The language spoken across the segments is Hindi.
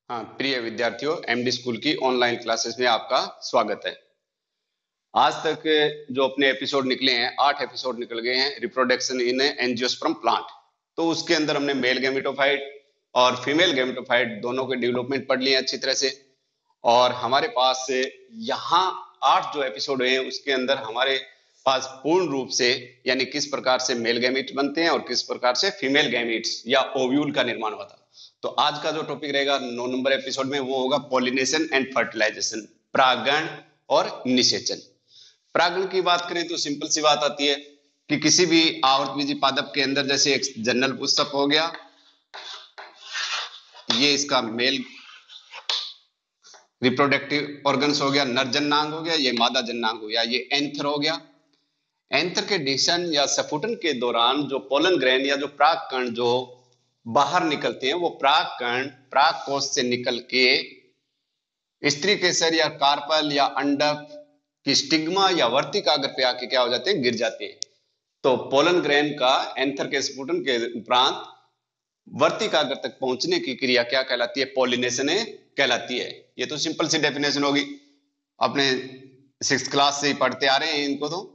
हाँ, प्रिय विद्यार्थियों, एमडी स्कूल की ऑनलाइन क्लासेस में आपका स्वागत है। आज तक जो अपने एपिसोड निकले हैं, 8 एपिसोड निकल गए हैं रिप्रोडक्शन इन एंजियोस्पर्म प्लांट। तो उसके अंदर हमने मेल गैमेटोफाइट और फीमेल गैमेटोफाइट दोनों के डेवलपमेंट पढ़ लिए अच्छी तरह से। और हमारे पास यहाँ 8 जो एपिसोड हुए हैं उसके अंदर हमारे पास पूर्ण रूप से यानी किस प्रकार से मेल गैमेट बनते हैं और किस प्रकार से फीमेल गैमेट्स या ओव्यूल का निर्माण होता है। तो आज का जो टॉपिक रहेगा 9 नंबर एपिसोड में वो होगा पॉलिनेशन एंड फर्टिलाइजेशन, परागण और निषेचन। परागण की बात करें तो सिंपल सी बात आती है कि किसी भी आवर्तबीजी पादप के अंदर जैसे एक जनरल पुष्प हो गया, ये इसका मेल रिप्रोडक्टिव ऑर्गन्स हो गया, नर जननांग हो गया, ये मादा जननांग हो गया, ये एंथर हो गया। एंथर के डिशन या सफुटन के दौरान जो पोलन ग्रेन या जो पराग कण जो बाहर निकलते हैं वो पराग कण पराग कोश से निकल के स्त्री केसर या कार्पल या अंडक की स्टिग्मा या वर्तिकाग्र पे आके क्या हो जाते हैं, गिर जाते हैं। तो पोलन ग्रेन का एंथर के स्फुटन के उपरांत वर्तिकाग्र तक पहुंचने की क्रिया क्या कहलाती है, पॉलिनेशन कहलाती है। ये तो सिंपल सी डेफिनेशन होगी, अपने 6th क्लास से ही पढ़ते आ रहे हैं इनको। तो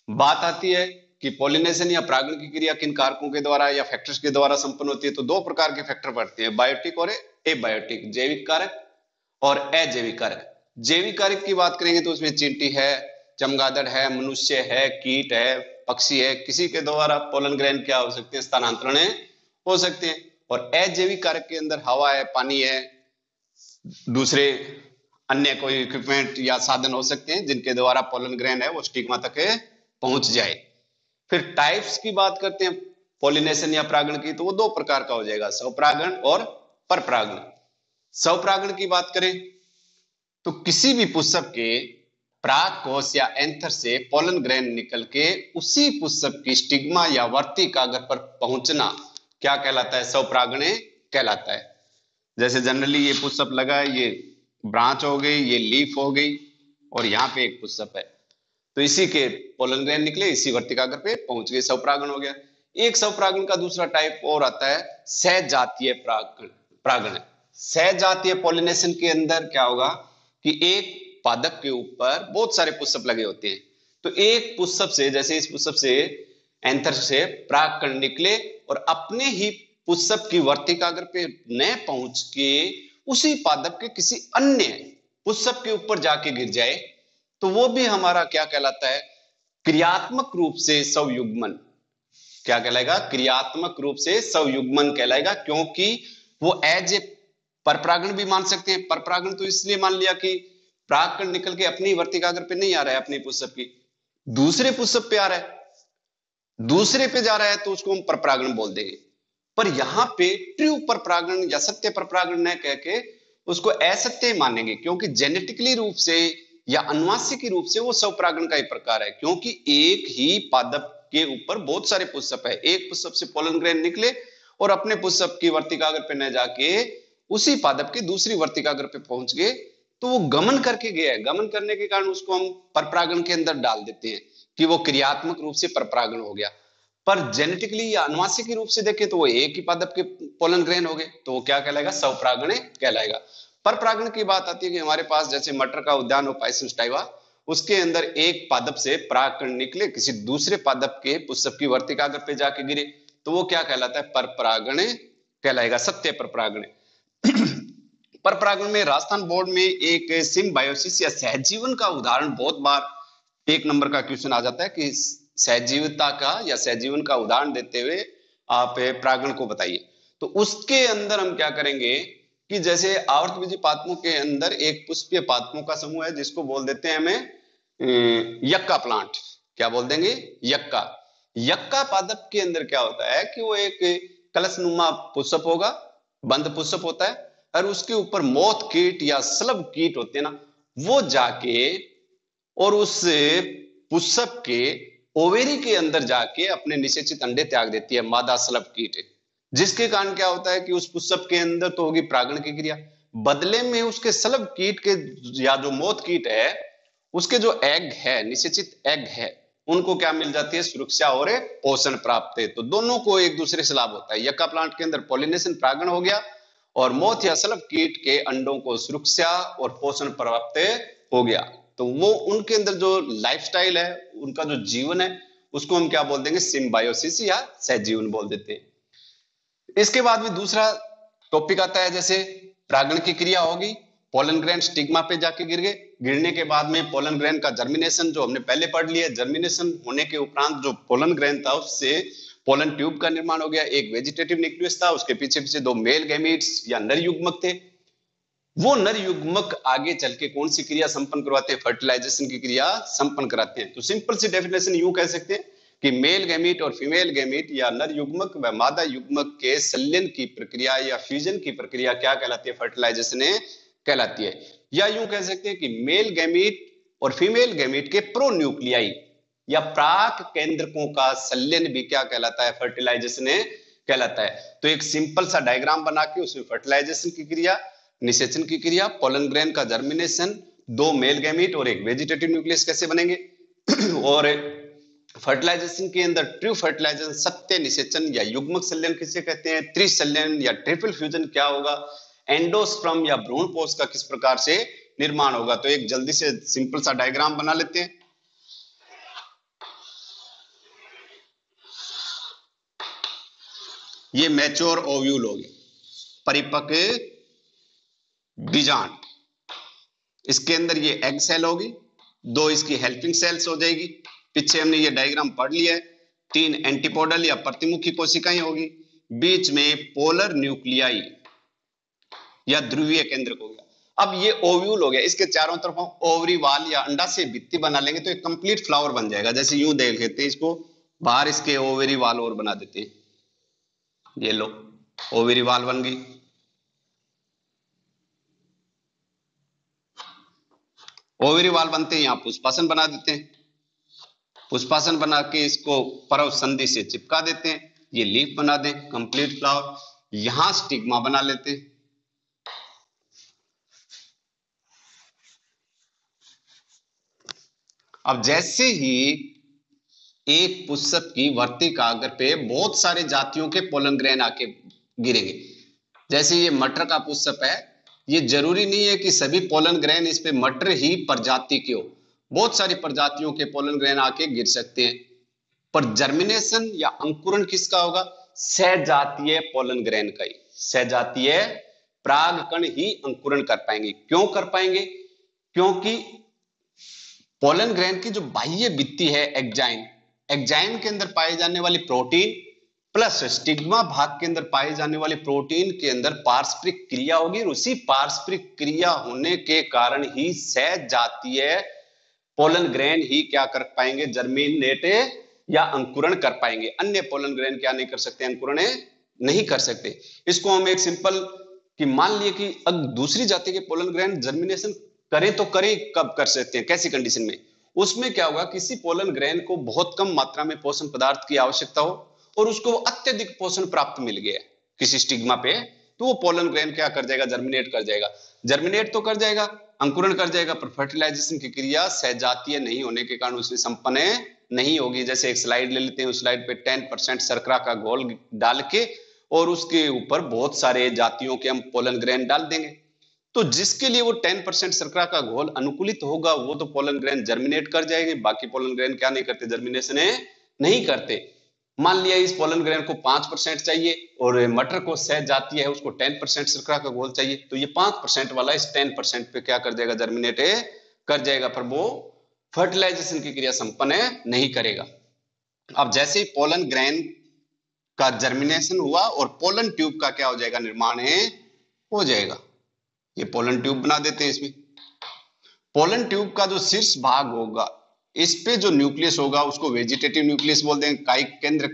बात आती है कि पॉलिनेशन या परागण की क्रिया किन कारकों के द्वारा या फैक्टर्स के द्वारा संपन्न होती है। तो दो प्रकार के फैक्टर पड़ते हैं, बायोटिक और एबायोटिक, जैविक कारक और अजैविक कारक। जैविक कारक की बात करेंगे तो उसमें चींटी है, चमगादड़ है, मनुष्य है, कीट है, पक्षी है, किसी के द्वारा पोलन ग्रेन क्या हो सकते हैं, स्थानांतरण हो सकते हैं। और अजैविक कारक के अंदर हवा है, पानी है, दूसरे अन्य कोई इक्विपमेंट या साधन हो सकते हैं जिनके द्वारा पोलन ग्रेन है वो स्टिग्मा तक पहुंच जाए। फिर टाइप्स की बात करते हैं पॉलिनेशन या परागण की, तो वो दो प्रकार का हो जाएगा, स्वपरागण और परपरागण। स्वपरागण की बात करें तो किसी भी पुष्प के पराग कोश या एंथर से पोलन ग्रेन निकल के उसी पुष्प की स्टिग्मा या वर्तिकाग्र पर पहुंचना क्या कहलाता है, स्वपरागण कहलाता है। जैसे जनरली ये पुष्प लगा है, ये ब्रांच हो गई, ये लीफ हो गई और यहाँ पे एक पुष्प है, तो इसी के पोलन ग्रेन निकले, इसी वर्तिकाग्र पे पहुंच गए, स्वपरागण हो गया। एक स्वपरागण का दूसरा टाइप और आता है सहजातीय परागण। सहजातीय पॉलिनेशन के अंदर क्या होगा कि एक पादप के ऊपर बहुत सारे पुष्प लगे होते हैं, तो एक पुष्प से, जैसे इस पुष्प से एंथर से परागकण निकले और अपने ही पुष्प की वर्तिकाग्र पे न पहुंच के उसी पादप के किसी अन्य पुष्प के ऊपर जाके गिर जाए, तो वो भी हमारा क्या कहलाता है, क्रियात्मक रूप से स्वयुग्मन। क्या कहलाएगा, क्रियात्मक रूप से स्वयुग्मन कहलाएगा, क्योंकि वो एज ए परपरागण भी मान सकते हैं। परपरागण तो इसलिए मान लिया कि परागकण निकल के अपनी वर्तिकाग्र पे नहीं आ रहा है, अपनी पुष्प की दूसरे पुष्प पे आ रहा है, दूसरे पे जा रहा है, तो उसको हम परपरागण बोल देंगे। पर यहां पे ट्रू परपरागण या सत्य परपरागण न कह के उसको असत्य मानेंगे, क्योंकि जेनेटिकली रूप से या अनुवांशिक रूप से वो स्वपरागण का ही प्रकार है, क्योंकि एक ही पादप के ऊपर बहुत सारे पुष्प है, एक पुष्प से पोलन ग्रेन निकले और अपने पुष्प की वर्तिकाग्र पे न जाके उसी पादप की दूसरी वर्तिकाग्र पे पहुंच गए, तो वो गमन करके गया है। गमन करने के कारण उसको हम परपरागण के अंदर डाल देते हैं कि वो क्रियात्मक रूप से परपरागण हो गया। पर जेनेटिकली या अनुवांशिक रूप से देखें तो वो एक ही पादप के पोलन ग्रेन हो गए, तो वो क्या कहलाएगा, स्वपरागण कहलाएगा। परपरागण की बात आती है कि हमारे पास जैसे मटर का उद्यान हो, पाइसम स्टाइवा, उसके अंदर एक पादप से परागकण निकले, किसी दूसरे पादप के पुष्प की वर्तिकाग्र पे जाके गिरे, तो वो क्या कहलाता है, परपरागण कहलाएगा, सत्य परपरागण। परपरागण में राजस्थान बोर्ड में एक सिम्बायोसिस या सहजीवन का उदाहरण बहुत बार 1 नंबर का क्वेश्चन आ जाता है कि सहजीवता का या सहजीवन का उदाहरण देते हुए आप परागण को बताइए। तो उसके अंदर हम क्या करेंगे कि जैसे आवर्तबीजी पादपों के अंदर एक पुष्पीय पादपों का समूह है जिसको बोल देते हैं हमें यक्का प्लांट। क्या बोल देंगे, यक्का। यक्का पादप के अंदर क्या होता है कि वो एक कलशनुमा पुष्प होगा, बंद पुष्प होता है, और उसके ऊपर मोथ कीट या स्लव कीट होते हैं ना, वो जाके और उस पुष्प के ओवेरी के अंदर जाके अपने निषेचित अंडे त्याग देती है मादा स्लव कीट, जिसके कारण क्या होता है कि उस पुष्प के अंदर तो होगी परागण की क्रिया, बदले में उसके स्लव कीट के या जो मोथ कीट है उसके जो एग है, निषेचित एग है, उनको क्या मिल जाती है, सुरक्षा और पोषण प्राप्त है। तो दोनों को एक दूसरे से लाभ होता है। यक्का प्लांट के अंदर पॉलिनेशन परागण हो गया और मोथ या सलभ कीट के अंडों को सुरक्षा और पोषण प्राप्त हो गया। तो वो उनके अंदर जो लाइफस्टाइल है, उनका जो जीवन है, उसको हम क्या बोल देंगे, सिम्बायोसिस या सहजीवन बोल देते हैं। इसके बाद में दूसरा टॉपिक आता है, जैसे परागण की क्रिया होगी, पोलन ग्रेन स्टिग्मा पे जाके गिर गए, गिरने के बाद में पोलन ग्रेन का जर्मिनेशन जो हमने पहले पढ़ लिया, जर्मिनेशन होने के उपरांत जो पोलन ग्रेन था उससे पोलन ट्यूब का निर्माण हो गया, एक वेजिटेटिव न्यूक्लियस था, उसके पीछे पीछे दो मेल गैमीट्स या नर युग्मक थे। वो नर युग्मक आगे चल के कौन सी क्रिया संपन्न करवाते हैं, फर्टिलाइजेशन की क्रिया संपन्न कराते हैं। तो सिंपल सी डेफिनेशन यूं कह सकते हैं कि मेल गैमीट और फीमेल गैमीट या नर युग्मक व मादा युग्मक के संलयन की प्रक्रिया या फ्यूजन की प्रक्रिया क्या कहलाती है, फर्टिलाइजेशन कहलाती है। या यूं कह सकते हैं कि मेल गैमीट और फीमेल गैमीट के प्रोन्यूक्लियाई या प्राक केंद्रकों का संलयन भी क्या कहलाता है, फर्टिलाइजेशन कहलाता है। तो एक सिंपल सा डायग्राम बना के उसमें फर्टिलाइजेशन की क्रिया, निषेचन की क्रिया, पोलन ग्रेन का जर्मिनेशन, दो मेल गैमीट और एक वेजिटेटिव न्यूक्लियस कैसे बनेंगे और फर्टिलाइजेशन के अंदर ट्रू फर्टिलाइजेशन, सत्य निषेचन या युग्मक संलयन किसे कहते हैं, त्रिसंलयन या ट्रिपल फ्यूजन क्या होगा, एंडोस्पर्म या भ्रूणपोष का किस प्रकार से निर्माण होगा। तो एक जल्दी से सिंपल सा डायग्राम बना लेते हैं। ये मैच्योर ओव्यूल होगी, परिपक्व बीजांड, इसके अंदर ये एग सेल होगी, दो इसकी हेल्पिंग सेल्स हो जाएगी, पीछे हमने ये डायग्राम पढ़ लिया है, तीन एंटीपोडल या प्रतिमुखी कोशिकाएं होगी, बीच में पोलर न्यूक्लियाई या ध्रुवीय केंद्रक हो गया। अब ये ओव्यूल हो गया, इसके चारों तरफ हम ओवरी वाल या अंडा से भित्ति बना लेंगे तो एक कंप्लीट फ्लावर बन जाएगा। जैसे यूं देख लेते हैं इसको, बाहर इसके ओवरी वाल और बना देते हैं, ये लो ओवरी वाल बन गई। ओवरी वाल बनते हैं, यहां पुष्पासन बना देते हैं, पुष्पासन बना के इसको परव संधि से चिपका देते हैं, ये लीफ बना दें, कंप्लीट फ्लावर। यहां स्टिग्मा बना लेते हैं, अब जैसे ही एक पुष्प की वर्तिकाग्र पे बहुत सारे जातियों के पोलन ग्रेन आके गिरेंगे, जैसे ये मटर का पुष्प है, ये जरूरी नहीं है कि सभी पोलन ग्रेन इस पे मटर ही प्रजाति के हो, बहुत सारी प्रजातियों के पोलन ग्रेन आके गिर सकते हैं। पर जर्मिनेशन या अंकुरण किसका होगा, सहजातीय पोलन ग्रेन का ही, सहजातीय परागकण ही अंकुरण कर पाएंगे। क्यों कर पाएंगे, क्योंकि पोलन ग्रेन की जो बाह्य भित्ति है एक्जाइन, एक्जाइन के अंदर पाए जाने वाली प्रोटीन प्लस स्टिग्मा भाग के अंदर पाए जाने वाले प्रोटीन के अंदर पारस्परिक क्रिया होगी, और उसी पारस्परिक क्रिया होने के कारण ही सहजातीय पोलन ग्रेन ही क्या कर पाएंगे, जर्मिनेट या अंकुरण कर पाएंगे। अन्य पोलन ग्रेन क्या नहीं कर सकते, अंकुरण नहीं कर सकते। इसको हम एक सिंपल कि मान लिए कि अब दूसरी जाति के पोलन ग्रेन जर्मिनेशन करें तो करें, कब कर सकते हैं, कैसी कंडीशन में, उसमें क्या होगा, किसी पोलन ग्रेन को बहुत कम मात्रा में पोषण पदार्थ की आवश्यकता हो और उसको अत्यधिक पोषण प्राप्त मिल गया किसी स्टिग्मा पे, तो वो पोलन ग्रेन क्या कर जाएगा, जर्मिनेट कर जाएगा। जर्मिनेट तो कर जाएगा, अंकुरण कर जाएगा, पर फर्टिलाइजेशन की क्रिया सहजातीय नहीं होने के कारण उसमें संपन्न नहीं होगी। जैसे एक स्लाइड ले लेते हैं, उस स्लाइड पे 10% शर्करा का घोल डाल के और उसके ऊपर बहुत सारे जातियों के हम पोलन ग्रेन डाल देंगे, तो जिसके लिए वो 10% शर्करा का घोल अनुकूलित होगा वो तो पोलन ग्रेन जर्मिनेट कर जाएंगे, बाकी पोलन ग्रेन क्या नहीं करते, जर्मिनेशन नहीं करते। मान लिया इस पोलन ग्रेन को 5% चाहिए और मटर को सहजातीय है उसको 10% शर्करा का घोल चाहिए, तो ये 5% वाला इस 10% पे क्या कर जाएगा, जर्मिनेट कर जाएगा, पर वो फर्टिलाइजेशन की क्रिया संपन्न नहीं करेगा। अब जैसे ही पोलन ग्रेन का जर्मिनेशन हुआ और पोलन ट्यूब का क्या हो जाएगा, निर्माण हो जाएगा। ये पोलन ट्यूब बना देते हैं। इसमें पोलन ट्यूब का जो शीर्ष भाग होगा, इस पे जो न्यूक्लियस होगा उसको वेजिटेटिव न्यूक्लियस बोल देंगे, कायिक केंद्र,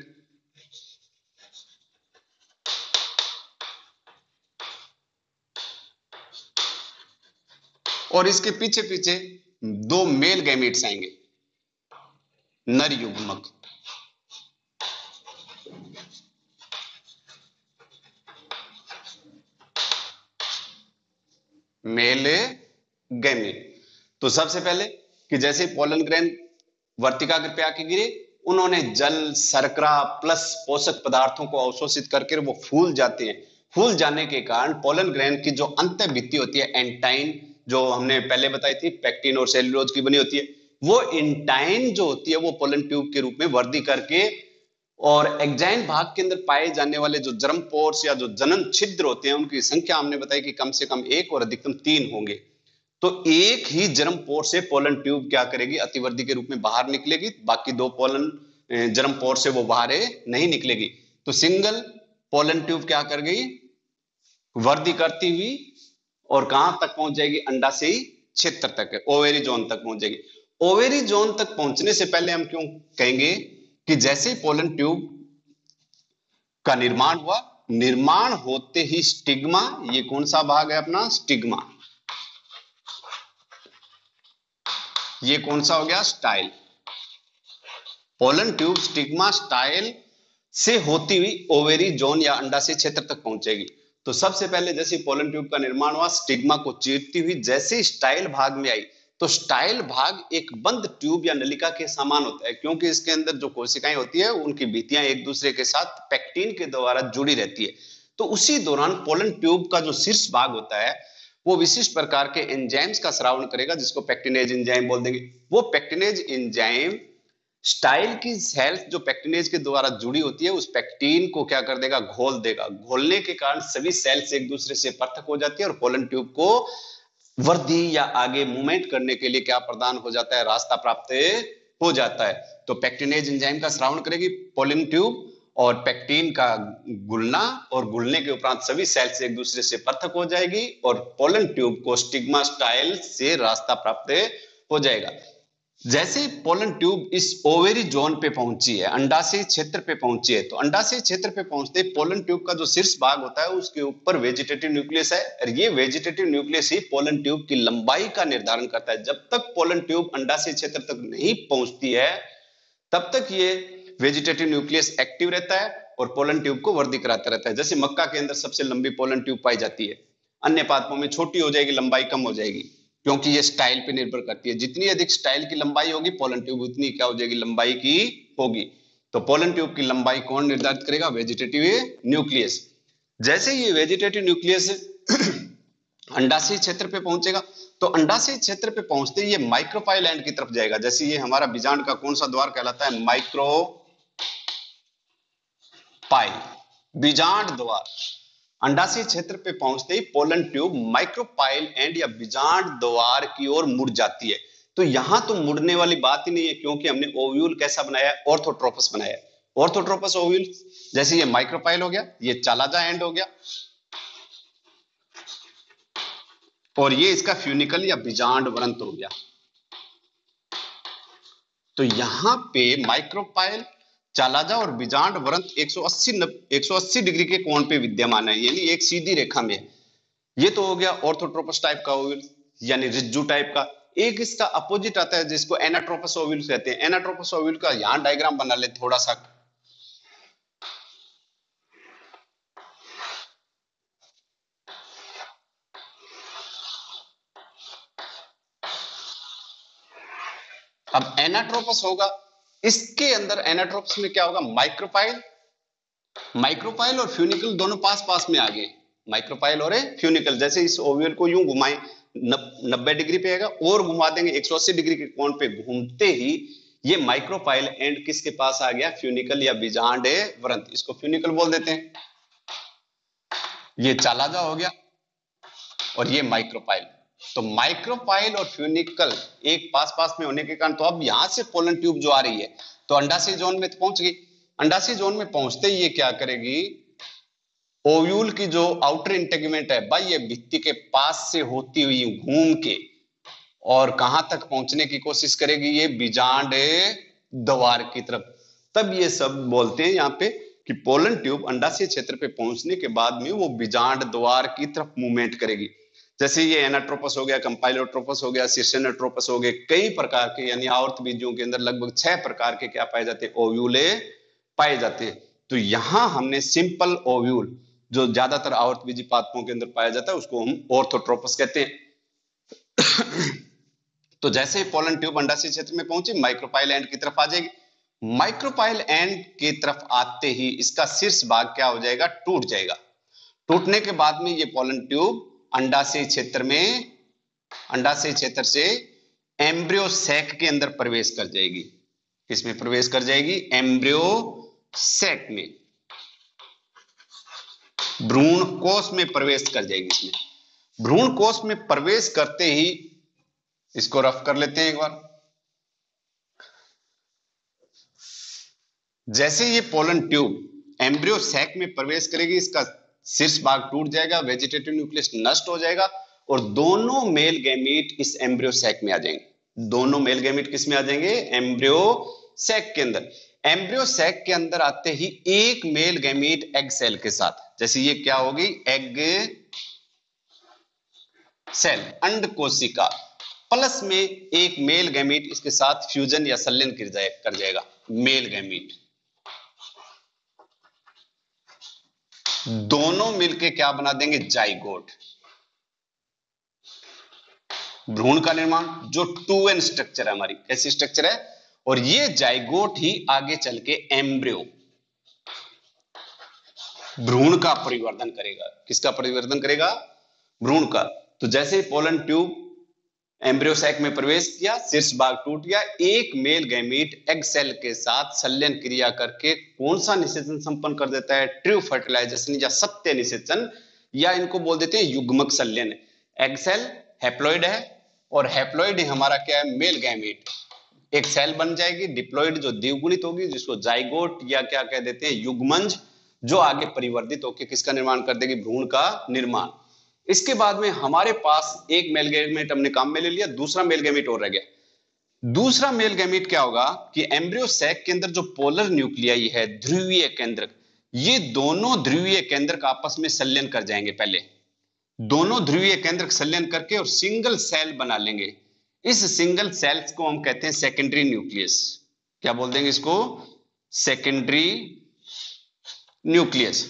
और इसके पीछे पीछे दो मेल गैमीट्स आएंगे, नर युग्मक, मेल गैमीट। तो सबसे पहले कि जैसे पोलन ग्रेन वर्तिकाग्र पे आके गिरे, उन्होंने जल, शर्करा प्लस पोषक पदार्थों को अवशोषित करके वो फूल जाते हैं, फूल जाने के कारण पोलन ग्रैन की जो अंत भित्ति होती है एंटाइन, जो हमने पहले बताई थी पेक्टिन और सेल्यूलोज की बनी होती है, वो इंटाइन जो होती है वो पोलन ट्यूब के रूप में वृद्धि करके और एक्जाइन भाग के अंदर पाए जाने वाले जो जर्म पोर्स या जो जनन छिद्र होते हैं उनकी संख्या हमने बताई कि कम से कम 1 और अधिकतम 3 होंगे। तो एक ही जर्म पोर से पोलन ट्यूब क्या करेगी, अतिवृद्धि के रूप में बाहर निकलेगी, बाकी 2 पोलन जर्म पोर से वो बाहर नहीं निकलेगी। तो सिंगल पोलन ट्यूब क्या कर गई, वृद्धि करती हुई और कहां तक पहुंच जाएगी, अंडाशयी क्षेत्र तक, ओवेरी जोन तक पहुंच जाएगी। ओवेरी जोन तक पहुंचने से पहले हम क्यों कहेंगे कि जैसे ही पोलन ट्यूब का निर्माण हुआ, निर्माण होते ही स्टिग्मा, ये कौन सा भाग है अपना, स्टिग्मा, ये कौन सा हो गया, style. Pollen tube stigma style से होती हुई ओवेरी जोन या अंडाशय क्षेत्र तक पहुंचेगी। तो सबसे पहले जैसे पोलन ट्यूब का निर्माण हुआ, स्टिग्मा को चीरती हुई जैसे स्टाइल भाग में आई, तो स्टाइल भाग एक बंद ट्यूब या नलिका के समान होता है, क्योंकि इसके अंदर जो कोशिकाएं होती है उनकी भित्तियां एक दूसरे के साथ पेक्टिन के द्वारा जुड़ी रहती है। तो उसी दौरान पोलन ट्यूब का जो शीर्ष भाग होता है वो विशिष्ट प्रकार के एंजाइम्स का स्रावन करेगा, जिसको पेक्टिनेज एंजाइम बोल देंगे। वो पेक्टिनेज एंजाइम स्टाइल की सेल्स जो पेक्टिनेज के द्वारा जुड़ी होती है उस पेक्टिन को क्या कर देगा, घोल देगा। घोलने के कारण सभी सेल्स एक दूसरे से पृथक हो जाती है और पोलन ट्यूब को वृद्धि या आगे मूवमेंट करने के लिए क्या प्रदान हो जाता है, रास्ता प्राप्त हो जाता है। तो पेक्टिनेज एंजाइम का स्रावन करेगी पोलन ट्यूब और पेक्टिन का घुलना, और घुलने के उपरांत सभी सेल्स एक दूसरे से पृथक हो जाएगी और पोलन ट्यूब को स्टिग्मा स्टाइल से रास्ता प्राप्त हो जाएगा। जैसे पोलन ट्यूब इस ओवेरी जोन पे पहुंची है, अंडाशय क्षेत्र पे पहुंची है, तो अंडाशय क्षेत्र पे पहुंचते पोलन ट्यूब का जो शीर्ष भाग होता है उसके ऊपर वेजिटेटिव न्यूक्लियस है, और ये वेजिटेटिव न्यूक्लियस ही पोलन ट्यूब की लंबाई का निर्धारण करता है। जब तक पोलन ट्यूब अंडाशय क्षेत्र तक नहीं पहुंचती है तब तक ये वेजिटेटिव न्यूक्लियस एक्टिव रहता है और पोलन ट्यूब को वृद्धि कराता रहता है। जैसे मक्का के अंदर सबसे लंबी पोलन ट्यूब पाई जाती है, अन्य पादपों में छोटी हो जाएगी, लंबाई कम हो जाएगी, क्योंकि ये स्टाइल पे निर्भर करती है। जितनी अधिक स्टाइल की लंबाई होगी पोलन ट्यूब उतनी क्या हो जाएगी, लंबाई की होगी। तो पोलन ट्यूब की लंबाई कौन निर्धारित करेगा, वेजिटेटिव न्यूक्लियस। जैसे ये वेजिटेटिव न्यूक्लियस अंडाशय क्षेत्र पे पहुंचेगा तो अंडाशय क्षेत्र पे पहुंचते ही ये माइक्रोपाइल एंड की तरफ जाएगा। जैसे ये हमारा बीजांड का कौन सा द्वार कहलाता है, माइक्रोपाइल, बीजांड द्वार। अंडाशय क्षेत्र पे पहुंचते ही पोलन ट्यूब माइक्रोपाइल एंड या बीजांड द्वार की ओर मुड़ जाती है। तो यहां तो मुड़ने वाली बात ही नहीं है, क्योंकि हमने ओव्यूल कैसा बनाया है, ऑर्थोट्रोपस बनाया है। ऑर्थोट्रोपस ओव्यूल, जैसे ये माइक्रोपाइल हो गया, ये चालाजा एंड हो गया, और ये इसका फ्यूनिकल या बीजांड वृंत हो गया। तो यहां पे माइक्रोपाइल, चालाजा और बीजांड वृंत 180 डिग्री के कोण पे विद्यमान है, यानी एक सीधी रेखा में है। ये तो हो गया ऑर्थोट्रोपस टाइप का ओव्यूल, यानी रिज्जू टाइप का। एक इसका अपोजिट आता है जिसको एनाट्रोपस ओव्यूल कहते हैं। एनाट्रोपस ओव्यूल का यहां डायग्राम बना ले थोड़ा सा। अब एनाट्रोपस होगा, इसके अंदर एनाट्रोपस में क्या होगा, माइक्रोपाइल और फ्यूनिकल दोनों पास पास में आ गए, माइक्रोपाइल और फ्यूनिकल। जैसे इस ओव्यूल को यूं घुमाएं 90 डिग्री पे आएगा और घुमा देंगे 180 डिग्री के कोण पे, घूमते ही ये माइक्रोपाइल एंड किसके पास आ गया, फ्यूनिकल या बीजांड वृंत। इसको फ्यूनिकल बोल देते हैं। ये चालाजा हो गया और ये माइक्रोपाइल। तो माइक्रोपाइल और फ्यूनिकल एक पास पास में होने के कारण, तो अब यहां से पोलन ट्यूब जो आ रही है तो अंडाशय जोन में तो पहुंच गई। अंडाशय जोन में पहुंचते ही ये क्या करेगी, ओव्यूल की जो आउटर इंटेगुमेंट है बाह्य भित्ति के पास से होती हुई घूम के और कहां तक पहुंचने की कोशिश करेगी, ये बीजांड द्वार की तरफ। तब ये सब बोलते हैं यहाँ पे कि पोलन ट्यूब अंडाशय क्षेत्र पे पहुंचने के बाद में वो बीजांड द्वार की तरफ मूवमेंट करेगी। जैसे ये एनाट्रोपस हो गया, कंपाइलोट्रोपस हो गया, शीर्षेनोट्रोपस हो गए, कई प्रकार के, यानी आवर्त बीजों के अंदर लगभग 6 प्रकार के क्या पाए जाते हैं, ओव्यूले पाए जाते हैं। तो यहां हमने सिंपल ओव्यूल जो ज्यादातर आवर्त बीजी पादपों के अंदर पाया जाता है उसको हम ऑर्थोट्रोपस कहते हैं। तो जैसे पोलन ट्यूब अंडाशय क्षेत्र में पहुंची, माइक्रोपाइल एंड की तरफ आ जाएगी। माइक्रोपाइल एंड की तरफ आते ही इसका शीर्ष भाग क्या हो जाएगा, टूट जाएगा। टूटने के बाद में ये पोलन ट्यूब अंडाशय क्षेत्र से एम्ब्रियो सैक के अंदर प्रवेश कर जाएगी। किसमें प्रवेश कर जाएगी? एम्ब्रियो सैक में, भ्रूण कोश में प्रवेश कर जाएगी। इसमें भ्रूण कोश में प्रवेश करते ही, इसको रफ कर लेते हैं एक बार। जैसे ये पोलन ट्यूब एम्ब्रियो सैक में प्रवेश करेगी, इसका शीर्ष भाग टूट जाएगा, वेजिटेटिव न्यूक्लियस नष्ट हो जाएगा और दोनों मेल गैमीट इस एम्ब्रियो सैक में आ जाएंगे। दोनों मेल गैमीट किस में आ जाएंगे? एम्ब्रियो सैक के अंदर। एम्ब्रियो सैक के अंदर आते ही एक मेल गैमीट एग सेल के साथ, जैसे ये क्या होगी? एग सेल, अंड कोशिका, प्लस में एक मेल गैमीट इसके साथ फ्यूजन या संलयन कर जाएगा। मेल गैमीट दोनों मिलके क्या बना देंगे? जाइगोट। भ्रूण का निर्माण जो 2n स्ट्रक्चर है हमारी, कैसी स्ट्रक्चर है? और ये जाइगोट ही आगे चल के एम्ब्रियो, भ्रूण का परिवर्धन करेगा। किसका परिवर्धन करेगा? भ्रूण का। तो जैसे पोलन ट्यूब एम्ब्रियो सैक में प्रवेश किया, शीर्ष भाग टूट गया, एक मेल गैमीट एग सेल के साथ संलयन क्रिया करके कौन सा निषेचन संपन्न कर देता है? ट्रू फर्टिलाइजेशन या सत्य निषेचन, या इनको बोल देते हैं युग्मक संलयन। एग सेल हैप्लॉइड है और हैप्लॉइड हमारा क्या है? Male gamete. एक सेल बन जाएगी डिप्लॉइड जो द्विगुणित होगी, जिसको जाइगोट या क्या कह देते हैं? युग्मंज, जो आगे परिवर्तित होकर किसका निर्माण कर देगी? भ्रूण का निर्माण। इसके बाद में हमारे पास एक मेल गैमीट हमने काम में ले लिया, दूसरा मेल गैमीट और रह गया। दूसरा मेल गैमीट क्या होगा कि एम्ब्रियो सैक के अंदर जो पोलर न्यूक्लियाई है, ध्रुवीय केंद्रक, ये दोनों ध्रुवीय केंद्रक आपस में संलयन कर जाएंगे। पहले दोनों ध्रुवीय केंद्रक संलयन करके और सिंगल सेल बना लेंगे। इस सिंगल सेल्स को हम कहते हैं सेकेंडरी न्यूक्लियस। क्या बोल देंगे इसको? Secondary nucleus.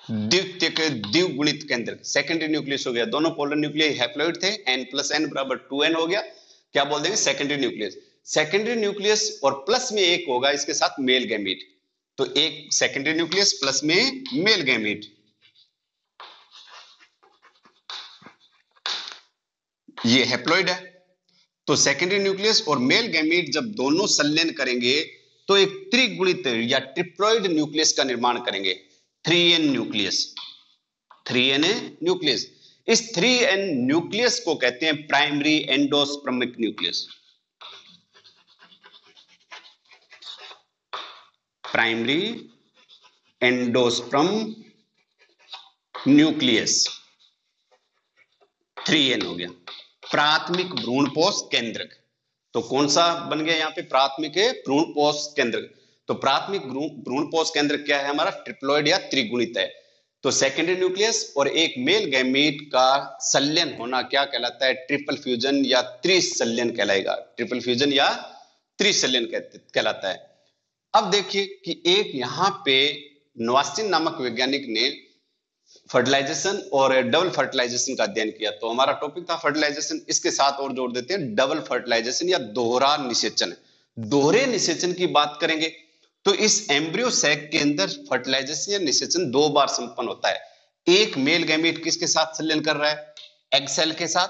द्विगुणित केंद्र, सेकेंडरी न्यूक्लियस हो गया। दोनों पोलर न्यूक्लियाई हैप्लॉइड थे, n+n बराबर 2n हो गया। क्या बोल देंगे? Secondary nucleus. सेकेंडरी न्यूक्लियस और प्लस में एक होगा इसके साथ मेल गैमीट, तो एक सेकेंडरी न्यूक्लियस प्लस में मेल गैमीट। ये हैप्लॉइड है, तो सेकेंडरी न्यूक्लियस और मेल गैमीट जब दोनों संलयन करेंगे तो एक त्रिगुणित या ट्रिप्लॉइड न्यूक्लियस का निर्माण करेंगे। 3n nucleus, 3n nucleus. इस 3n न्यूक्लियस को कहते हैं primary endospermic nucleus. Primary endosperm nucleus 3n हो गया। प्राथमिक भ्रूणपोष केंद्रक, तो कौन सा बन गया यहां पे? प्राथमिक भ्रूणपोष केंद्रक। तो प्राथमिक भ्रूणपोष केंद्र क्या है हमारा? ट्रिप्लॉइड या त्रिगुणित है। तो सेकेंडरी न्यूक्लियस और एक मेल गैमीट का संलयन होना क्या कहलाता है? ट्रिपल फ्यूजन या त्रिसंलयन कहलाएगा। ट्रिपल फ्यूजन या त्रिसंलयन कहलाता है। अब देखिए कि एक यहां पे नोवास्टिन नामक वैज्ञानिक ने फर्टिलाइजेशन और डबल फर्टिलाइजेशन का अध्ययन किया। तो हमारा टॉपिक था फर्टिलाइजेशन, इसके साथ और जोड़ देते हैं डबल फर्टिलाइजेशन या दोहरा निषेचन। दोहरे निषेचन की बात करेंगे तो इस एम्ब्रियो सैक के अंदर फर्टिलाइजेशन या निषेचन 2 बार संपन्न होता है। एक मेल गैमीट किसके साथ संलयन कर रहा है? एग सेल के साथ,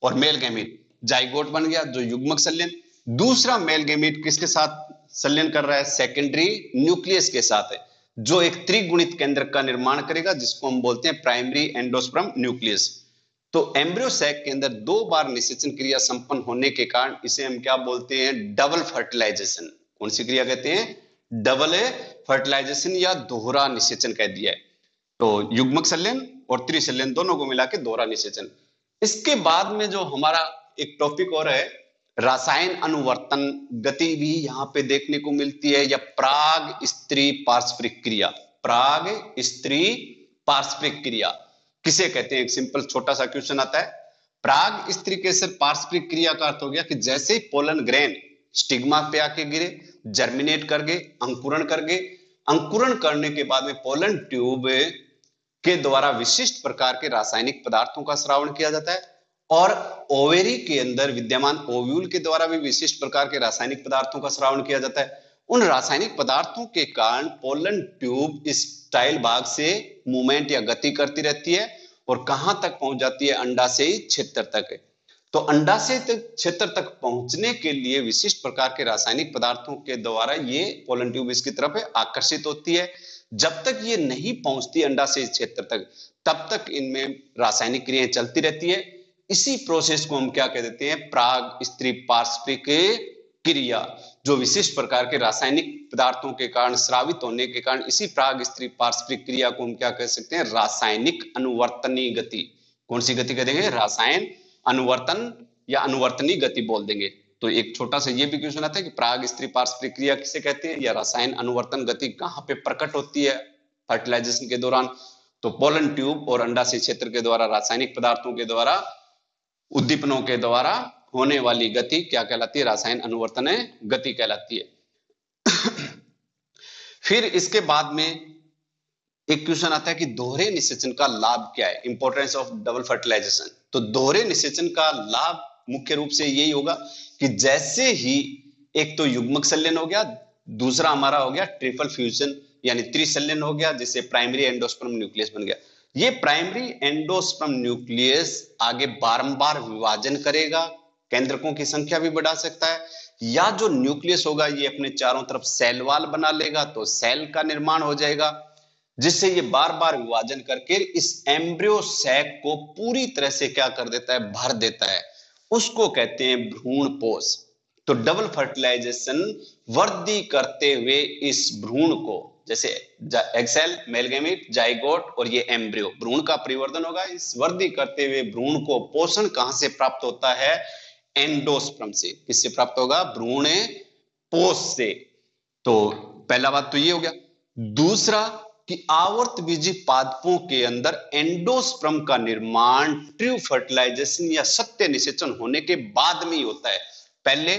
और मेल गैमीट जाइगोट बन गया जो युग्मक संलयन। दूसरा मेल गैमीट किसके साथ संलयन कर रहा है? सेकेंडरी न्यूक्लियस के साथ है, जो एक त्रिगुणित केंद्रक का निर्माण करेगा, जिसको हम बोलते हैं प्राइमरी एंडोस्पर्म न्यूक्लियस। तो एम्ब्रियो सैक के अंदर 2 बार निषेचन क्रिया संपन्न होने के कारण इसे हम क्या बोलते हैं? Double fertilization. कौन सी क्रिया कहते हैं? डबल फर्टिलाइजेशन या दोहरा निषेचन कह दिया है। तो युग्मक संलयन और त्रिसंलयन दोनों को मिला के दोहरा निषेचन। इसके बाद में जो हमारा एक टॉपिक और है, रासायन अनुवर्तन गति भी यहां पे देखने को मिलती है, या प्राग स्त्री पारस्परिक क्रिया। प्राग स्त्री पारस्परिक क्रिया किसे कहते हैं? एक सिंपल छोटा सा क्वेश्चन आता है। प्राग स्त्री केसर पारस्परिक क्रिया का अर्थ हो गया कि जैसे ही पोलन ग्रेन स्टिग्मा पे आके गिरे, जर्मिनेट कर गए, अंकुरण कर गए, अंकुरण करने के बाद में पोलन ट्यूब के द्वारा विशिष्ट प्रकार के रासायनिक पदार्थों का श्रावण किया जाता है, और ओवेरी के अंदर विद्यमान ओव्यूल के द्वारा भी विशिष्ट प्रकार के रासायनिक पदार्थों का स्रावण किया जाता है। उन रासायनिक पदार्थों के कारण पोलन ट्यूब इस स्टाइल भाग से मूवमेंट या गति करती रहती है और कहां तक पहुंच जाती है, अंडाशयी क्षेत्र तक। तो अंडाशय क्षेत्र तक पहुंचने के लिए विशिष्ट प्रकार के रासायनिक पदार्थों के द्वारा ये पोलन ट्यूब इसकी तरफ आकर्षित होती है। जब तक ये नहीं पहुंचती अंडाशय क्षेत्र तक, तब तक इनमें रासायनिक क्रियाएं चलती रहती है। इसी प्रोसेस को हम क्या कह देते हैं, प्राग स्त्री पारस्परिक क्रिया। जो विशिष्ट प्रकार के रासायनिक पदार्थों के कारण स्रावित होने के कारण इसी प्राग स्त्री पारस्परिक क्रिया को हम क्या कह सकते हैं, रासायनिक अनुवर्तनी गति। कौन सी गति कह देंगे, रासायन अनुवर्तन या अनुवर्तनी गति बोल देंगे। तो एक छोटा सा ये भी क्वेश्चन आता है कि प्राग स्त्री पारस्परिक क्रिया किसे कहते हैं या रसायन अनुवर्तन गति कहां पे प्रकट होती है फर्टिलाइजेशन के दौरान। तो पोलन ट्यूब और अंडाशय क्षेत्र के द्वारा रासायनिक पदार्थों के द्वारा उद्दीपनों के द्वारा होने वाली गति क्या कहलाती है, रासायन अनुवर्तन गति कहलाती है। फिर इसके बाद में एक क्वेश्चन आता है कि दोहरे निषेचन का लाभ क्या है, इंपॉर्टेंस ऑफ डबल फर्टिलाइजेशन। तो दोहरे निषेचन का लाभ मुख्य रूप से यही होगा कि जैसे ही एक तो युग्मक संलयन हो गया, दूसरा हमारा हो गया ट्रिपल फ्यूजन यानी त्रिसंलयन हो गया, जिससे प्राइमरी एंडोस्पर्म न्यूक्लियस बन गया। ये प्राइमरी एंडोस्पर्म न्यूक्लियस आगे बारंबार विभाजन करेगा, केंद्रकों की संख्या भी बढ़ा सकता है, या जो न्यूक्लियस होगा ये अपने चारों तरफ सेल वाल बना लेगा, तो सेल का निर्माण हो जाएगा, जिससे ये बार बार विभाजन करके इस एम्ब्रियो सैक को पूरी तरह से क्या कर देता है, भर देता है। उसको कहते हैं भ्रूण पोष। तो डबल फर्टिलाइजेशन वृद्धि करते हुए इस भ्रूण को, जैसे egg cell, male gamete, zygote और ये एम्ब्रियो, भ्रूण का परिवर्तन होगा। इस वृद्धि करते हुए भ्रूण को पोषण कहां से प्राप्त होता है, एंडोस्पर्म से। किससे प्राप्त होगा, भ्रूण पोष से। तो पहला बात तो ये हो गया। दूसरा कि आवर्तबीजी पादपों के अंदर एंडोस्पर्म का निर्माण ट्रू फर्टिलाइजेशन या सत्य निषेचन होने के बाद में ही होता है। पहले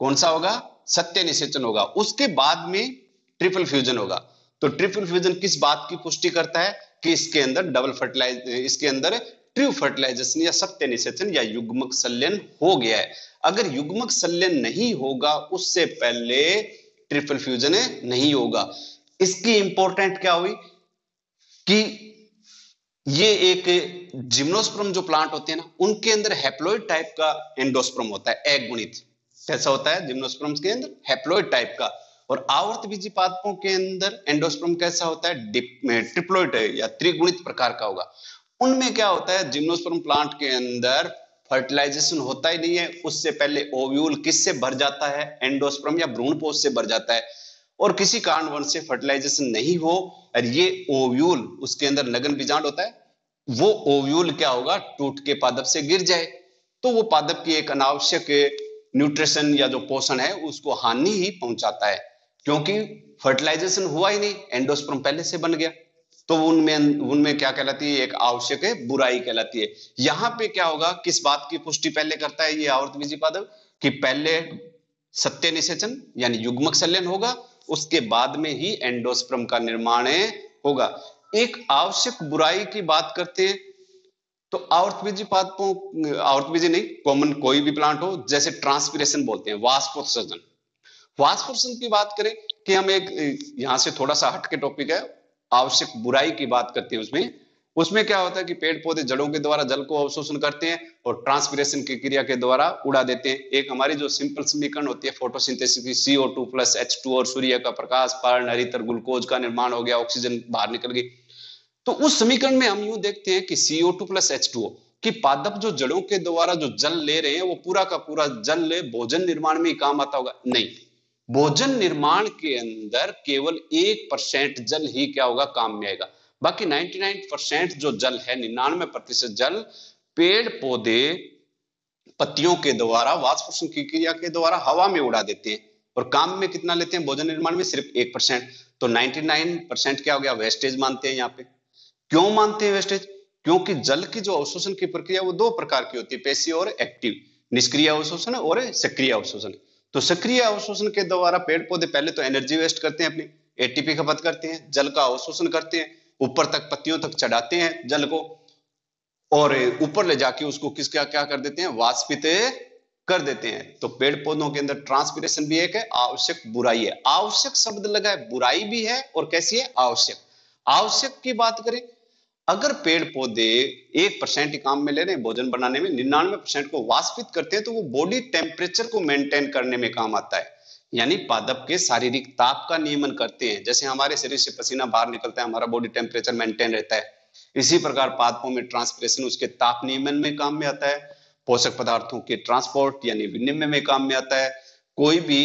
कौन सा होगा, सत्य निषेचन होगा, उसके बाद में ट्रिपल फ्यूजन होगा। तो ट्रिपल फ्यूजन किस बात की पुष्टि करता है कि इसके अंदर इसके अंदर ट्रू फर्टिलाइजेशन या सत्य निषेचन या युग्मक संलयन हो गया है। अगर युग्मक संलयन नहीं होगा उससे पहले ट्रिपल फ्यूजन नहीं होगा। इसकी इंपॉर्टेंट क्या हुई कि ये एक जिम्नोस्पर्म जो प्लांट होते हैं ना, उनके अंदर हैप्लॉइड टाइप का एंडोस्पर्म होता है, एक गुणित। कैसा होता है जिम्नोस्पर्म्स के अंदर, हैप्लॉइड टाइप का। और आवर्तबीजी पादपों के अंदर एंडोस्पर्म कैसा होता है, ट्रिप्लॉइड या त्रिगुणित प्रकार का होगा। उनमें क्या होता है, जिम्नोस्पर्म प्लांट के अंदर फर्टिलाइजेशन होता ही नहीं है, उससे पहले ओव्यूल किससे भर जाता है, एंडोस्पर्म या भ्रूणपोष से भर जाता है। और किसी कारणवश से फर्टिलाइजेशन नहीं हो और ये ओव्यूल, उसके अंदर नगन बीजांड होता है, वो ओव्यूल क्या होगा, टूट के पादप से गिर जाए, तो वो पादप की एक अनावश्यक न्यूट्रिशन या जो पोषण है उसको हानि ही पहुंचाता है, क्योंकि फर्टिलाइजेशन हुआ ही नहीं, एंडोस्पर्म पहले से बन गया। तो उनमें क्या कहलाती है, एक आवश्यक बुराई कहलाती है। यहां पे क्या होगा, किस बात की पुष्टि पहले करता है ये आवर्तबीजी पादप, कि पहले सत्य निषेचन यानी युग्मक संलयन होगा, उसके बाद में ही एंडोस्पर्म का निर्माण होगा। एक आवश्यक बुराई की बात करते हैं तो आवर्तबीजी पादपों, आवर्तबीजी नहीं, कॉमन कोई भी प्लांट हो, जैसे ट्रांसपिरेशन बोलते हैं, वाष्पोत्सर्जन। वाष्पोत्सर्जन की बात करें कि हम एक यहां से थोड़ा सा हटके टॉपिक है, आवश्यक बुराई की बात करते हैं। उसमें क्या होता है कि पेड़ पौधे जड़ों के द्वारा जल को अवशोषण करते हैं और ट्रांसपिरेशन की क्रिया के द्वारा उड़ा देते हैं। एक हमारी जो सिंपल समीकरण होती है फोटोसिंथेसिस की, CO2 प्लस H2 और सूर्य का प्रकाश, पर्ण, हरितर, ग्लूकोज का निर्माण हो गया, ऑक्सीजन बाहर निकल गई। तो उस समीकरण में हम यूं देखते हैं कि CO2 प्लस H2O कि पादप जो जड़ों के द्वारा जो जल ले रहे हैं वो पूरा का पूरा जल भोजन निर्माण में ही काम आता होगा, नहीं। भोजन निर्माण के अंदर केवल 1% जल ही क्या होगा, काम में आएगा। बाकी 99% जो जल है, 99% जल पेड़ पौधे पत्तियों के द्वारा वाष्पोत्सर्जन की क्रिया के द्वारा हवा में उड़ा देते हैं, और काम में कितना लेते हैं भोजन निर्माण में, सिर्फ 1%। तो 99% क्या हो गया, वेस्टेज मानते हैं। यहाँ पे क्यों मानते हैं वेस्टेज, क्योंकि जल की जो अवशोषण की प्रक्रिया वो दो प्रकार की होती है, पैसिव और एक्टिव, निष्क्रिय अवशोषण और सक्रिय अवशोषण। तो सक्रिय अवशोषण के द्वारा पेड़ पौधे पहले तो एनर्जी वेस्ट करते हैं, अपनी एटीपी खपत करते हैं, जल का अवशोषण करते हैं, ऊपर तक पत्तियों तक चढ़ाते हैं जल को, और ऊपर ले जाके उसको किसका क्या कर देते हैं, वाष्पित कर देते हैं। तो पेड़ पौधों के अंदर ट्रांसपिरेशन भी एक है, आवश्यक बुराई है। आवश्यक शब्द लगा है, बुराई भी है और कैसी है, आवश्यक। आवश्यक की बात करें, अगर पेड़ पौधे 1% ही काम में ले रहे हैं भोजन बनाने में, 99% को वाष्पित करते हैं, तो वो बॉडी टेम्परेचर को मेंटेन करने में काम आता है। यानी पादप के शारीरिक ताप का नियमन करते हैं। जैसे हमारे शरीर से पसीना बाहर निकलता है, हमारा बॉडी टेम्परेचर मेंटेन रहता है, इसी प्रकार पादपों में ट्रांसपिरेशन उसके ताप नियमन में काम में आता है। पोषक पदार्थों के ट्रांसपोर्ट यानी विनिमय में काम में आता है। कोई भी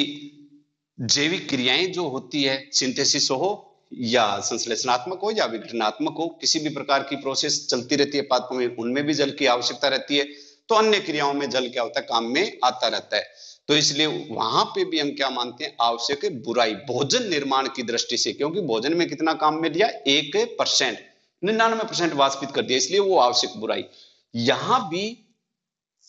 जैविक क्रियाएं जो होती है, सिंथेसिस हो या संश्लेषणात्मक हो या विघटनात्मक हो, किसी भी प्रकार की प्रोसेस चलती रहती है पादपों में, उनमें भी जल की आवश्यकता रहती है। तो अन्य क्रियाओं में जल क्या होता है, काम में आता रहता है। तो इसलिए वहां पे भी हम क्या मानते हैं, आवश्यक है बुराई भोजन निर्माण की दृष्टि से, क्योंकि भोजन में कितना काम में लिया, 1%, 99% वाष्पित कर दिया, इसलिए वो आवश्यक बुराई। यहां भी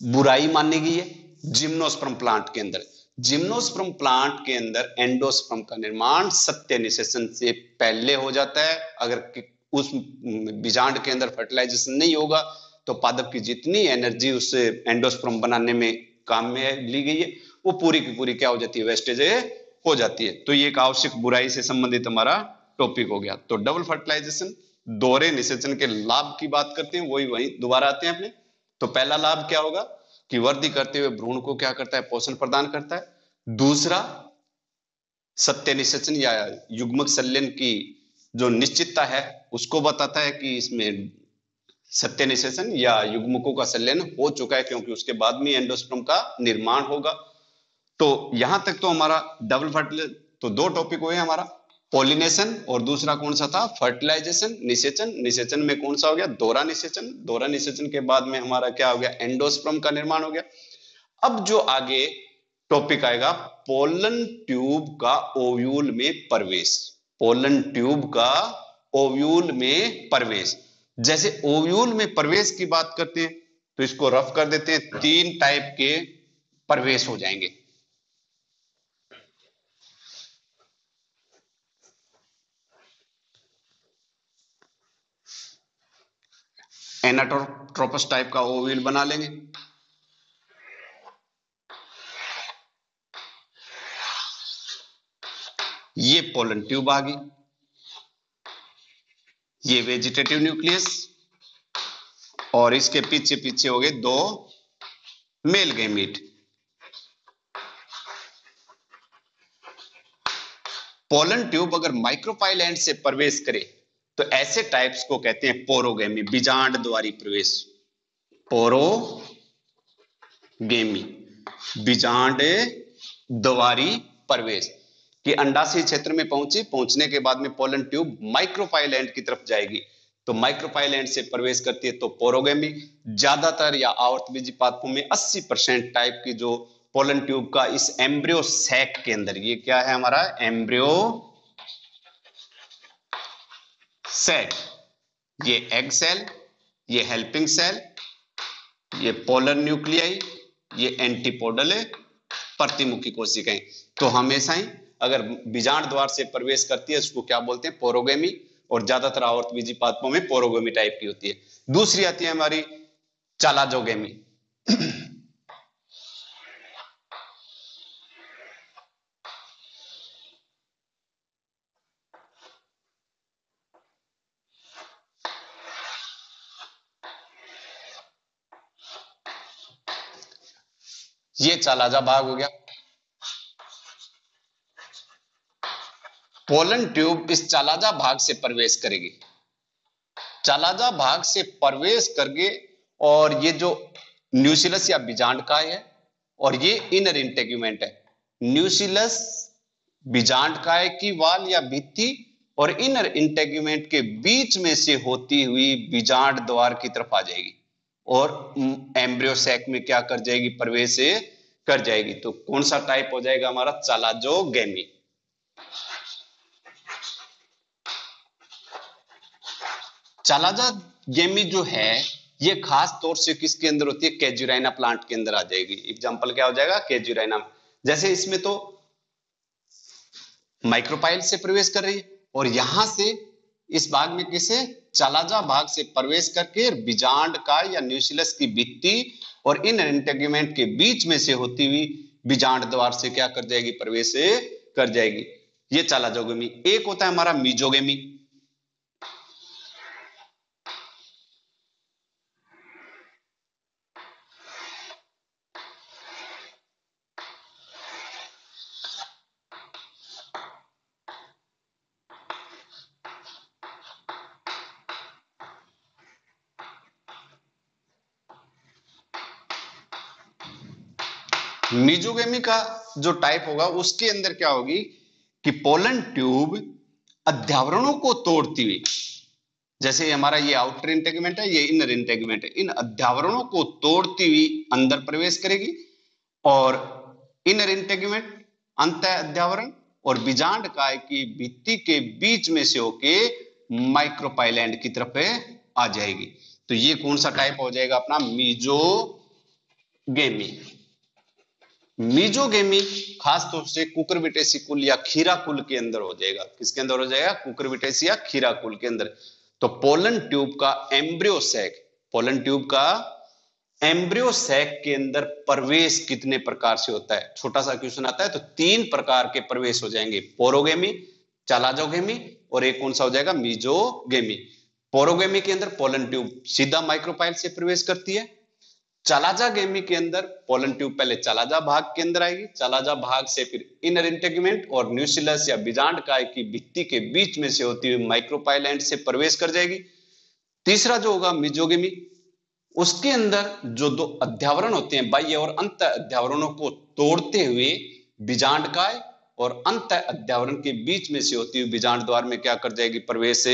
बुराई मानी गई है जिम्नोस्पर्म प्लांट के अंदर। जिम्नोस्पर्म प्लांट के अंदर एंडोस्पर्म का निर्माण सत्य निषेचन से पहले हो जाता है। अगर उस बीजांड के अंदर फर्टिलाइजेशन नहीं होगा तो पादप की जितनी एनर्जी उस एंडोस्पर्म बनाने में काम में ली गई है, वो पूरी की पूरी क्या हो जाती है, वेस्टेज हो जाती है। तो ये एक आवश्यक बुराई से संबंधित हमारा टॉपिक हो गया। तो डबल फर्टिलाइजेशन, दोहरे निषेचन के लाभ की बात करते हैं, वही दोबारा आते हैं अपने। तो पहला लाभ क्या होगा कि वृद्धि करते हुए भ्रूण को क्या करता है, पोषण प्रदान करता है। दूसरा, सत्य निषेचन या युग्मक संलयन की जो निश्चितता है उसको बताता है कि इसमें सत्य निषेचन या युग्मकों का संलयन हो चुका है, क्योंकि उसके बाद में एंडोस्पर्म का निर्माण होगा। तो यहां तक तो हमारा डबल फर्टिलाइजेशन, तो दो टॉपिक हुए हमारा, पॉलिनेशन और दूसरा कौन सा था, फर्टिलाइजेशन। निषेचन, निषेचन में कौन सा हो गया, दोहरा निषेचन। दोहरा निषेचन के बाद में हमारा क्या हो गया, एंडोस्पर्म का निर्माण हो गया। अब जो आगे टॉपिक आएगा, पोलन ट्यूब का ओव्यूल में प्रवेश। पोलन ट्यूब का ओव्यूल में प्रवेश। जैसे ओव्यूल में प्रवेश की बात करते हैं तो इसको रफ कर देते हैं, 3 टाइप के प्रवेश हो जाएंगे। एनाटोट्रोपस टाइप का ओव्यूल बना लेंगे। ये पोलन ट्यूब आ गई, ये वेजिटेटिव न्यूक्लियस, और इसके पीछे पीछे हो गए 2 मेल गैमीट। पोलन ट्यूब अगर माइक्रोपाइल एंड से प्रवेश करे तो ऐसे टाइप्स को कहते हैं पोरोगेमी, बीजांड द्वारी प्रवेश। पोरोगेमी, बीजांड द्वारी प्रवेश, कि अंडाशय क्षेत्र में पहुंचने के बाद में पोलन ट्यूब माइक्रोपाइल एंड की तरफ जाएगी। तो माइक्रोपाइल एंड से प्रवेश करती है तो पोरोगेमी। ज्यादातर या आवर्तबीजी पादपों में 80% टाइप की जो पोलन ट्यूब का इस एम्ब्रियो सैक के अंदर, ये क्या है हमारा, एम्ब्रियो सेल, ये एग सेल, ये हेल्पिंग सेल, ये पोलर न्यूक्लियाई, ये एंटीपोडल प्रतिमुखी कोशिकाएं। तो हमेशा ही अगर बीजांड द्वार से प्रवेश करती है उसको क्या बोलते हैं, पोरोगेमी। और ज्यादातर आवर्तबीजी पादपों में पोरोगेमी टाइप की होती है। दूसरी आती है हमारी चालाजोगेमी। ये चालाजा भाग हो गया। पोलन ट्यूब इस चालाजा भाग से प्रवेश करेगी, चालाजा भाग से प्रवेश करके, और ये जो न्यूसिलस या बीजांडकाय है और ये इनर इंटेग्यूमेंट है। न्यूसिलस बीजांडकाय की वाल या भित्ति और इनर इंटेग्यूमेंट के बीच में से होती हुई बीजांड द्वार की तरफ आ जाएगी और एम्ब्रियो सैक में क्या कर जाएगी, प्रवेश कर जाएगी। तो कौन सा टाइप हो जाएगा हमारा, चालाजोगेमी। चालाजोगेमी जो है ये खास तौर से किसके अंदर होती है, कैजुराइना प्लांट के अंदर आ जाएगी। एग्जांपल क्या हो जाएगा, कैजुराइना। जैसे इसमें तो माइक्रोपाइल से प्रवेश कर रही है और यहां से इस भाग में किसे, चालाजा भाग से प्रवेश करके बीजांड का या न्यूक्लियस की भित्ति और इन इंटेगुमेंट के बीच में से होती हुई बीजांड द्वार से क्या कर जाएगी, प्रवेश कर जाएगी। ये चालाजोगेमी। एक होता है हमारा मीजोगेमी। मीजोगेमी का जो टाइप होगा उसके अंदर क्या होगी कि पोलन ट्यूब अध्यावरणों को तोड़ती हुई, जैसे हमारा ये आउटर इंटेगमेंट है, ये इनर इंटेगमेंट है, इन अध्यावरणों को तोड़ती हुई अंदर प्रवेश करेगी और इनर इंटेगमेंट अंत अध्यावरण और बीजांड काय की भित्ति के बीच में से होके माइक्रोपाइलैंड की तरफ आ जाएगी। तो ये कौन सा टाइप हो जाएगा अपना, मीजोगेमी। मीजोगेमी खासतौर से कुकुरबिटेसी कुल या खीरा कुल के अंदर हो जाएगा। किसके अंदर हो जाएगा, कुकुरबिटेसी या खीरा कुल के अंदर। तो पोलन ट्यूब का एम्ब्रियो सैक, पोलन ट्यूब का एम्ब्रियो सैक के अंदर प्रवेश कितने प्रकार से होता है, छोटा सा क्वेश्चन आता है। तो 3 प्रकार के प्रवेश हो जाएंगे, पोरोगेमी, चालाजोगेमी और एक कौन सा हो जाएगा, मीजोगेमी। पोरोगेमी के अंदर पोलन ट्यूब सीधा माइक्रोपाइल से प्रवेश करती है। चालाजागेमी के अंदर पोलन ट्यूब पहले चालाजा भाग के अंदर आएगी, चालाजा भाग से फिर इनर इंटेगमेंट और न्यूक्लियस या बीजांड काय की भित्ति के बीच में से होती हुई माइक्रोपाइलैंड से प्रवेश कर जाएगी। तीसरा जो होगा मीजोगेमी, उसके अंदर जो 2 अध्यावरण होते हैं, बाह्य और अंत अध्यावरणों को तोड़ते हुए बीजांड काय और अंत अध्यावरण के बीच में से होती हुई बीजांड द्वार में क्या कर जाएगी, प्रवेश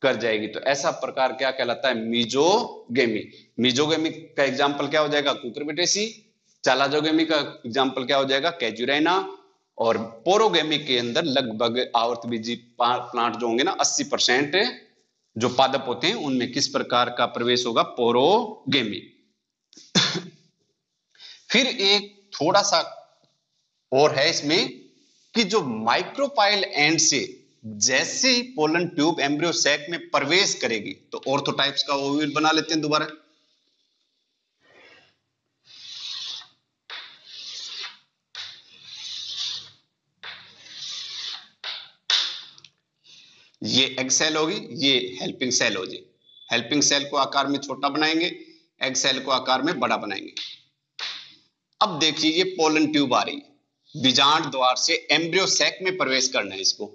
कर जाएगी। तो ऐसा प्रकार क्या कहलाता है, मीजोगेमी। मीजोगेमी का एग्जांपल क्या हो जाएगा, कुकुरबिटेसी। चालाजोगेमी का एग्जांपल क्या हो जाएगा, कैजुरैना। और पोरोगेमी के अंदर लगभग आवर्तबीजी प्लांट जो होंगे ना 80% जो पादप होते हैं उनमें किस प्रकार का प्रवेश होगा, पोरोगेमी। फिर एक थोड़ा सा और है इसमें कि जो माइक्रोपाइल एंड से जैसे ही पोलन ट्यूब एम्ब्रियो सैक में प्रवेश करेगी, तो ऑर्थोटाइप्स का ओवरव्यू बना लेते हैं दोबारा। ये एग सेल होगी, ये हेल्पिंग सेल होगी। हेल्पिंग सेल को आकार में छोटा बनाएंगे, एग सेल को आकार में बड़ा बनाएंगे। अब देखिए ये पोलन ट्यूब आ रही है, बीजांड द्वार से एम्ब्रियो सैक में प्रवेश करना है इसको।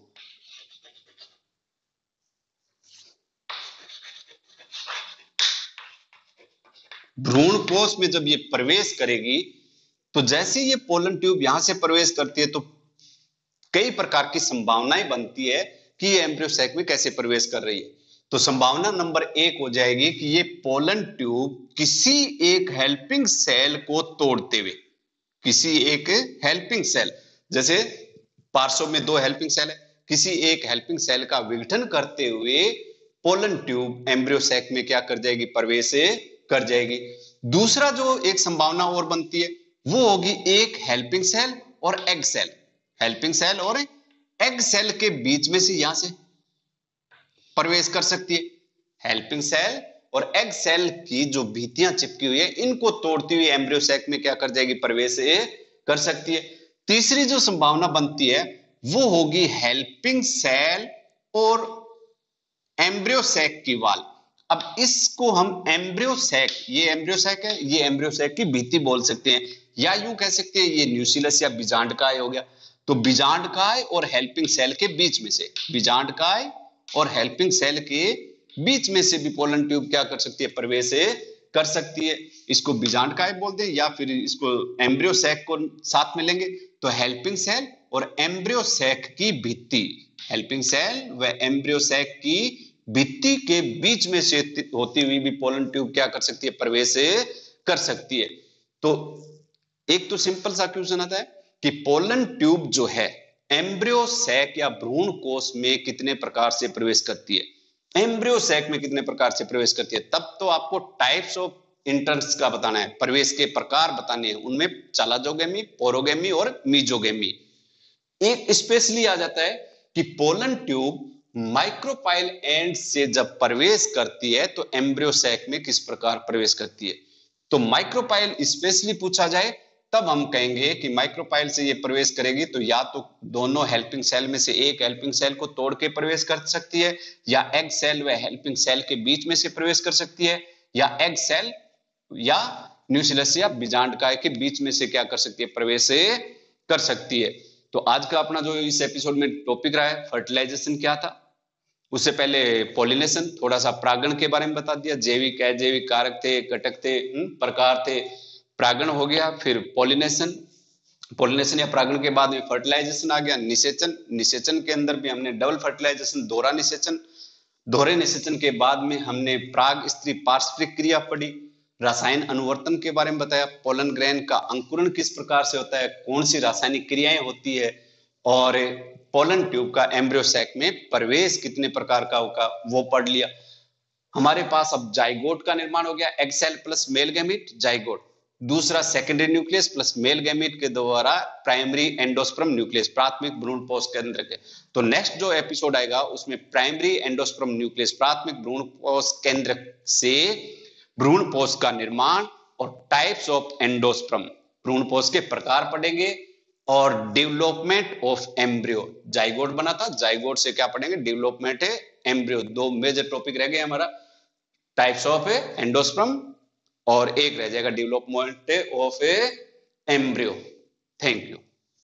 भ्रूण कोश में जब ये प्रवेश करेगी तो जैसे ये पोलन ट्यूब यहां से प्रवेश करती है तो कई प्रकार की संभावनाएं बनती है कि ये एम्ब्रियो सैक में कैसे प्रवेश कर रही है। तो संभावना नंबर 1 हो जाएगी कि ये पोलन ट्यूब किसी एक हेल्पिंग सेल को तोड़ते हुए, किसी एक हेल्पिंग सेल, जैसे पार्श्व में 2 हेल्पिंग सेल है, किसी एक हेल्पिंग सेल का विघटन करते हुए पोलन ट्यूब एम्ब्रियो सैक में क्या कर जाएगी, प्रवेश कर जाएगी। दूसरा जो एक संभावना और बनती है वो होगी एक हेल्पिंग सेल और एग सेल, हेल्पिंग सेल और एग सेल के बीच में से यहां से प्रवेश कर सकती है। हेल्पिंग सेल और एग सेल की जो भित्तियां चिपकी हुई है इनको तोड़ती हुई एम्ब्रियो सैक में क्या कर जाएगी, प्रवेश कर सकती है। तीसरी जो संभावना बनती है वो होगी हेल्पिंग सेल और एम्ब्रियो सैक की वाल। अब इसको हम एम्ब्रियो सैक, ये एम्ब्रियो सैक है, ये एम्ब्रियो सैक की भित्ति बोल सकते हैं, या यूं कह सकते हैं ये न्यूक्लियस या बीजांड काय हो गया। तो बीजांड काय और हेल्पिंग सेल के बीच में से, बीजांड काय और हेल्पिंग सेल के बीच में से भी पोलन ट्यूब क्या कर सकती है, प्रवेश कर सकती है। इसको बीजांड काय बोलते हैं या फिर इसको एम्ब्रियो सैक को साथ में लेंगे तो हेल्पिंग सेल और एम्ब्रियो सैक की भित्ति, हेल्पिंग सेल व एम्ब्रियो सैक की भित्ति के बीच में से होती हुई भी पोलन ट्यूब क्या कर सकती है, प्रवेश कर सकती है। तो एक तो सिंपल सा क्वेश्चन आता है कि पोलन ट्यूब जो है एम्ब्रियो सैक या भ्रूण कोश में कितने प्रकार से प्रवेश करती है, एम्ब्रियो सैक में कितने प्रकार से प्रवेश करती है। तब तो आपको टाइप्स ऑफ इंटर्न्स का बताना है, प्रवेश के प्रकार बताने हैं, उनमें चालाजोगेमी, पोरोगेमी और मीजोगेमी। एक स्पेशली आ जाता है कि पोलन ट्यूब माइक्रोपाइल एंड से जब प्रवेश करती है तो एम्ब्रियो सैक में किस प्रकार प्रवेश करती है। तो माइक्रोपाइल स्पेशली पूछा जाए तब हम कहेंगे कि माइक्रोपाइल से ये प्रवेश करेगी तो या तो दोनों हेल्पिंग सेल में से एक हेल्पिंग सेल को तोड़ के प्रवेश कर सकती है, या एग सेल व हेल्पिंग सेल के बीच में से प्रवेश कर सकती है, या एग सेल या न्यूक्लियस या बीजांडकाय के बीच में से क्या कर सकती है, प्रवेश कर सकती है। तो आज का अपना जो इस एपिसोड में टॉपिक रहा है फर्टिलाइजेशन क्या था, उससे पहले पॉलिनेशन, थोड़ा सा परागण के बारे में बता दिया, जैविक अजैविक कारक थे, घटक थे, प्रकार थे, परागण हो गया, फिर पॉलिनेशन, पॉलिनेशन या परागण के बाद में फर्टिलाइजेशन आ गया, निषेचन, निषेचन के अंदर भी हमने डबल फर्टिलाइजेशन, दोहरा निषेचन, दोहरे निषेचन के बाद में हमने प्राग स्त्री पारस्परिक क्रिया पढ़ी, रासायन अनुवर्तन के बारे में बताया, पोलन ग्रेन का अंकुरण किस प्रकार से होता है, कौन सी रासायनिक क्रियाएं होती है, और पोलन ट्यूब का एम्ब्रियो सैक में प्रवेश कितने प्रकार का होगा वो पढ़ लिया। हमारे पास अब जाइगोट का निर्माण हो गया, egg cell plus male gamete zygote, दूसरा secondary nucleus plus male gamete के द्वारा प्राइमरी एंडोस्पर्म न्यूक्लियस, प्राथमिक भ्रूण पोष केंद्र के। तो नेक्स्ट जो एपिसोड आएगा उसमें प्राइमरी एंडोस्पर्म न्यूक्लियस, प्राथमिक भ्रूण पोष केंद्र से भ्रूण पोष का निर्माण और टाइप्स ऑफ एंडोस्पर्म, भ्रूण पोष के प्रकार पढ़ेंगे, और डेवलपमेंट ऑफ एम्ब्रियो, जाइगोट बना था, जाइगोट से क्या पढ़ेंगे, डेवलपमेंट है एम्ब्रियो। दो मेजर टॉपिक रह गए हमारा, टाइप्स ऑफ एंडोस्पर्म और एक रह जाएगा development of embryo. Thank you.